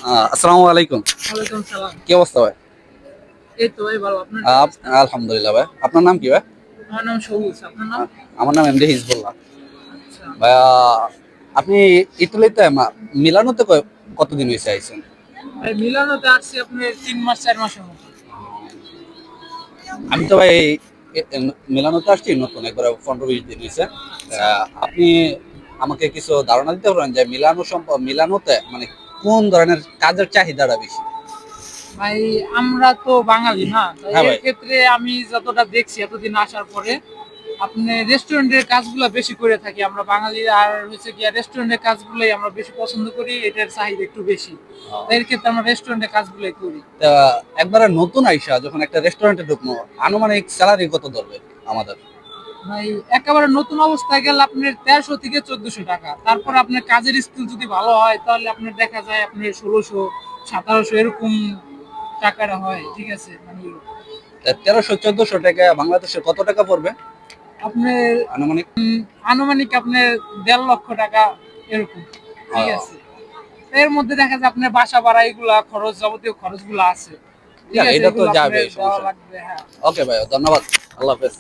আসসালামু আলাইকুম। ওয়ালাইকুম সালাম। কি অবস্থা ভাই? এই তো ভাই ভালো। আপনার কি আপ- অবস্থা? আলহামদুলিল্লাহ ভাই। আপনার নাম কি ভাই? আমার নাম সবুজ। আপনার নাম? আমার নাম এমডি হিজবুল্লাহ। আচ্ছা। ভাইয়া, আপনি ইতালিতে মিলানোতে কতদিন হয়েছে আইছেন? ভাই মিলানোতে আসছি আপনার ৩ মাস ৪ মাসের মতো। আমি তো ভাই মিলানোতে আসছি নতুন, একবার 15-20 দিন হয়েছে। আচ্ছা। আপনি আমাকে কিছু ধারণা দিতে পারেন যে মিলানোতে মানে কোন ধরনের কাজের চাহিদাটা বেশি? ভাই আমরা তো বাঙালি না, তাই হ্যাঁ এর ভাই। ক্ষেত্রে আমি যতটা দেখছি এতদিন আসার পরে আপনি রেস্টুরেন্টের কাজগুলো বেশি করে থাকি আমরা বাঙালি। আর হচ্ছে কি রেস্টুরেন্টের কাজগুলোই আমরা বেশি পছন্দ করি, এটার চাহিদা একটু বেশি। তাই এর ক্ষেত্রে আমরা রেস্টুরেন্টের কাজগুলোই করি। তা একবারে নতুন আইসা যখন একটা রেস্টুরেন্টে ঢুকবো, আনুমানিক স্যালারি কত ধরবে আমাদের? ভাই একেবারে নতুন অবস্থায় গেলে আপনার ১৩০০ থেকে ১৪০০ টাকা। তারপর আপনার কাজের স্কিল যদি ভালো হয় তাহলে আপনার দেখা যায় আপনার ১৬০০ ১৭০০ এরকম টাকাটা হয়। ঠিক আছে, মানে 1300-1400 টাকা বাংলাদেশে কত টাকা পড়বে আপনার আনুমানিক? আনুমানিক আপনার ১.৫ লক্ষ টাকা এরকম। ঠিক আহ, আছে, এর মধ্যে দেখা যায় আপনার বাসা ভাড়া এগুলা খরচ, যাবতীয় খরচগুলো আছে। ঠিক যাক, আছে, এটা তো এগুলো যাবে, আপনার দেওয়া সমস্যা নেই। লাগবে। হ্যাঁ। ওকে ভাই, ধন্যবাদ। আল্লাহ হাফেজ।